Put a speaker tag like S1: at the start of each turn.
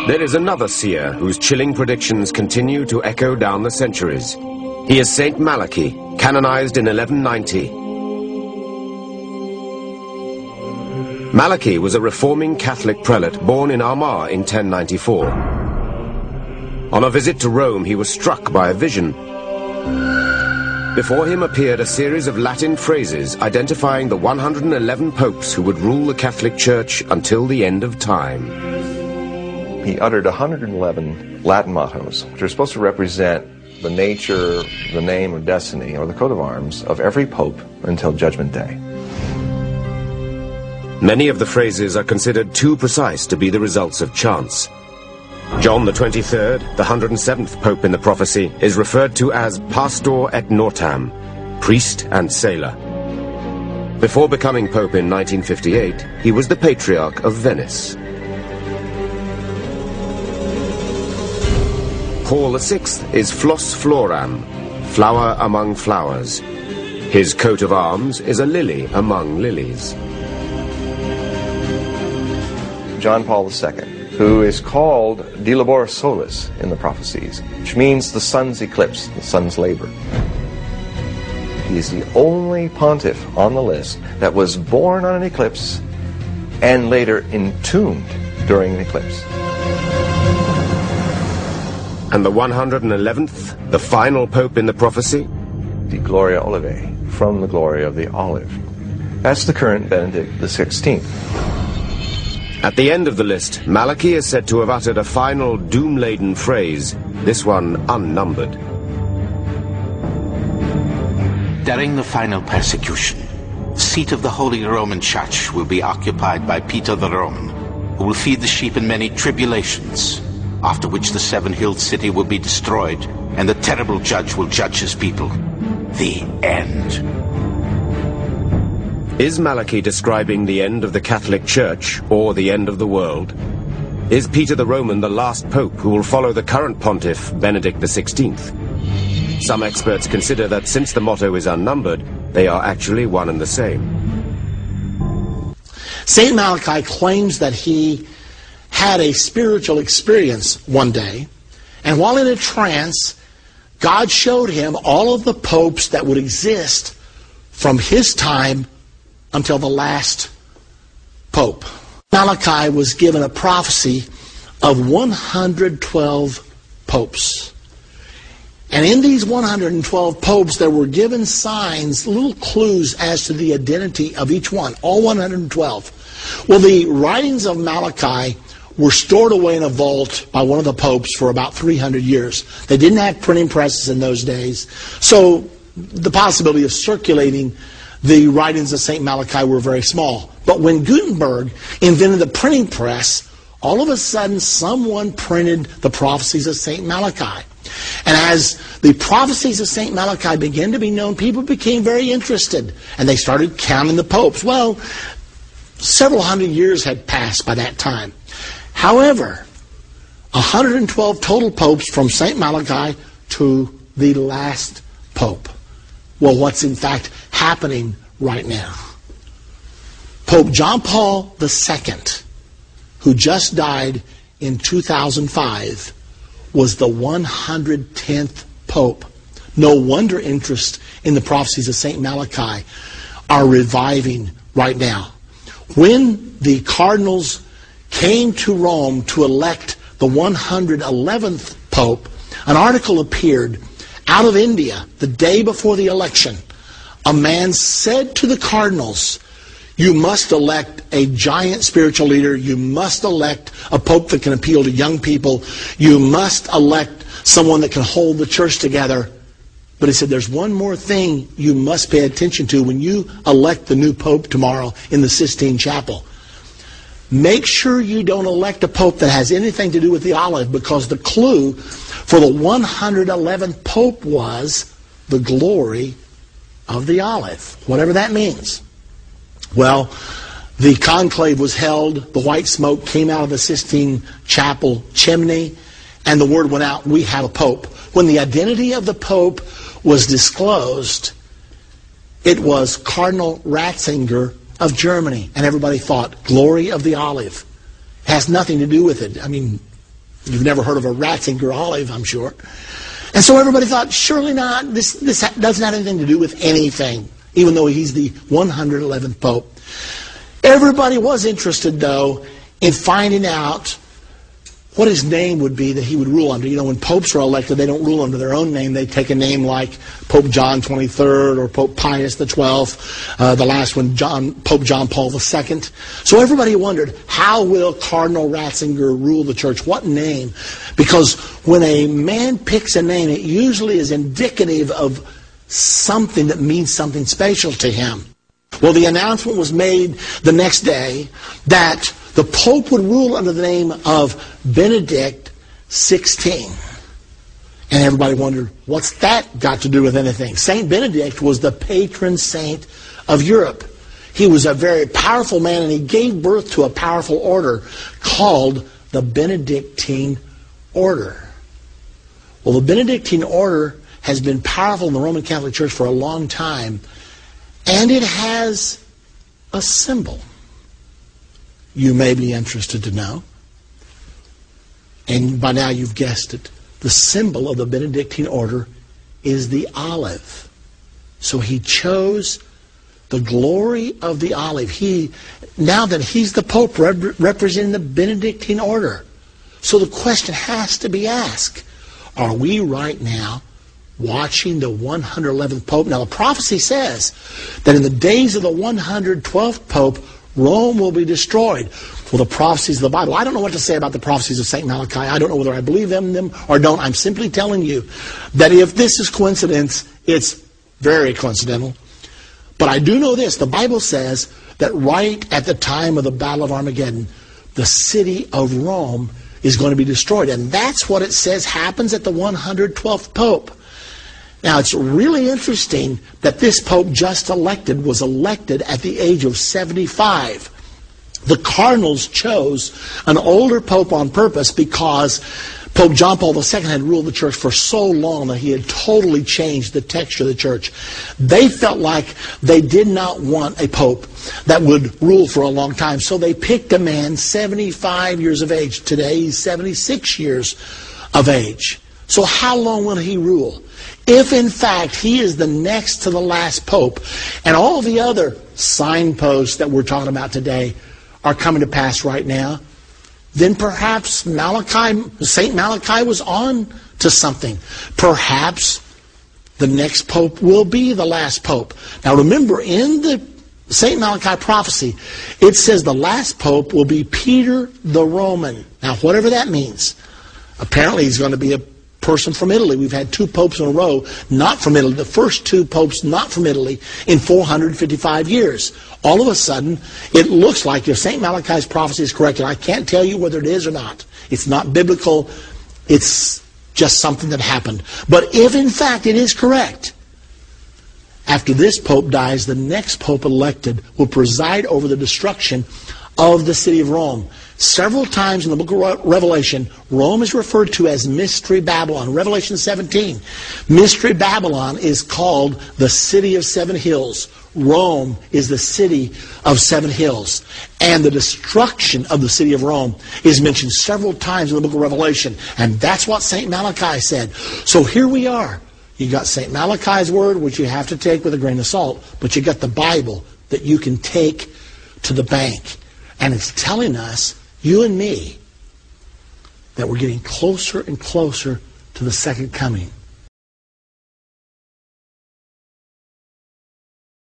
S1: There is another seer whose chilling predictions continue to echo down the centuries. He is Saint Malachy, canonized in 1190. Malachy was a reforming Catholic prelate born in Armagh in 1094. On a visit to Rome, he was struck by a vision. Before him appeared a series of Latin phrases identifying the 111 popes who would rule the Catholic Church until the end of time.
S2: He uttered 111 Latin mottos, which are supposed to represent the nature, the name, or destiny, or the coat of arms of every pope until Judgment Day.
S1: Many of the phrases are considered too precise to be the results of chance. John the 23rd, the 107th pope in the prophecy, is referred to as Pastor et Nortam, priest and sailor. Before becoming pope in 1958, he was the Patriarch of Venice. Paul VI is Flos Floram, flower among flowers. His coat of arms is a lily among lilies.
S2: John Paul II, who is called De Labora Solis in the prophecies, which means the sun's eclipse, the sun's labor. He is the only pontiff on the list that was born on an eclipse and later entombed during an eclipse.
S1: And the 111th, the final pope in the prophecy?
S2: The Gloria Olivae, from the glory of the olive. That's the current Benedict XVI.
S1: At the end of the list, Malachy is said to have uttered a final doom-laden phrase, this one unnumbered.
S3: During the final persecution, the seat of the Holy Roman Church will be occupied by Peter the Roman, who will feed the sheep in many tribulations, after which the seven-hilled city will be destroyed, and the terrible judge will judge his people. The end.
S1: Is Malachy describing the end of the Catholic Church, or the end of the world? Is Peter the Roman the last pope who will follow the current pontiff, Benedict XVI? Some experts consider that since the motto is unnumbered, they are actually one and the same.
S4: St. Malachy claims that he had a spiritual experience one day, and while in a trance, God showed him all of the popes that would exist from his time until the last pope. Malachy was given a prophecy of 112 popes. And in these 112 popes, there were given signs, little clues as to the identity of each one, all 112. Well, the writings of Malachy were stored away in a vault by one of the popes for about 300 years. They didn't have printing presses in those days, so the possibility of circulating the writings of St. Malachy were very small. But when Gutenberg invented the printing press, all of a sudden someone printed the prophecies of St. Malachi. And as the prophecies of St. Malachi began to be known, people became very interested, and they started counting the popes. Well, several hundred years had passed by that time. However, 112 total popes from St. Malachi to the last pope. Well, what's in fact happening right now? Pope John Paul II, who just died in 2005, was the 110th pope. No wonder interest in the prophecies of St. Malachi are reviving right now. When the cardinals came to Rome to elect the 111th pope, an article appeared out of India the day before the election. A man said to the cardinals, you must elect a giant spiritual leader. You must elect a pope that can appeal to young people. You must elect someone that can hold the church together. But he said, there's one more thing you must pay attention to when you elect the new pope tomorrow in the Sistine Chapel. Make sure you don't elect a pope that has anything to do with the olive, because the clue for the 111th pope was the glory of the olive, whatever that means. Well, the conclave was held, the white smoke came out of the Sistine Chapel chimney, and the word went out, we have a pope. When the identity of the pope was disclosed, it was Cardinal Ratzinger of Germany, and everybody thought, glory of the olive. It has nothing to do with it. I mean, You've never heard of a Ratzinger olive, I'm sure. And so everybody thought, surely not. This doesn't have anything to do with anything, even though he's the 111th Pope. Everybody was interested, though, in finding out what his name would be that he would rule under. You know, when popes are elected, they don't rule under their own name. They take a name like Pope John XXIII or Pope Pius XII, the last one, Pope John Paul II. So everybody wondered, how will Cardinal Ratzinger rule the church? What name? Because when a man picks a name, it usually is indicative of something that means something special to him. Well, the announcement was made the next day that the Pope would rule under the name of Benedict XVI. And everybody wondered, what's that got to do with anything? Saint Benedict was the patron saint of Europe. He was a very powerful man, and he gave birth to a powerful order called the Benedictine Order. Well, the Benedictine Order has been powerful in the Roman Catholic Church for a long time, and it has a symbol. You may be interested to know. And by now you've guessed it. The symbol of the Benedictine order is the olive. So he chose the glory of the olive. Now that he's the Pope representing the Benedictine order. So the question has to be asked, are we right now watching the 111th Pope? Now the prophecy says that in the days of the 112th Pope, Rome will be destroyed. Well, the prophecies of the Bible. I don't know what to say about the prophecies of St. Malachy. I don't know whether I believe them or don't. I'm simply telling you that if this is coincidence, it's very coincidental. But I do know this. The Bible says that right at the time of the Battle of Armageddon, the city of Rome is going to be destroyed. And that's what it says happens at the 112th Pope. Now, it's really interesting that this Pope just elected was elected at the age of 75. The cardinals chose an older Pope on purpose because Pope John Paul II had ruled the church for so long that he had totally changed the texture of the church. They felt like they did not want a Pope that would rule for a long time, so they picked a man 75 years of age. Today, he's 76 years of age. So how long will he rule? If, in fact, he is the next to the last Pope, and all the other signposts that we're talking about today are coming to pass right now, then perhaps St. Malachy was on to something. Perhaps the next Pope will be the last Pope. Now remember, in the St. Malachy prophecy, it says the last Pope will be Peter the Roman. Now, whatever that means, apparently he's going to be a person from Italy. We've had 2 popes in a row not from Italy. The first 2 popes not from Italy in 455 years. All of a sudden, it looks like if St. Malachy's prophecy is correct, and I can't tell you whether it is or not. It's not biblical. It's just something that happened. But if in fact it is correct, after this pope dies, the next pope elected will preside over the destruction of the city of Rome. Several times in the book of Revelation, Rome is referred to as Mystery Babylon. Revelation 17. Mystery Babylon is called the city of 7 hills. Rome is the city of 7 hills. And the destruction of the city of Rome is mentioned several times in the book of Revelation. And that's what St. Malachy said. So here we are. You got St. Malachy's word, which you have to take with a grain of salt, but you got the Bible that you can take to the bank. And it's telling us, you and me, that we're getting closer and closer to the second coming.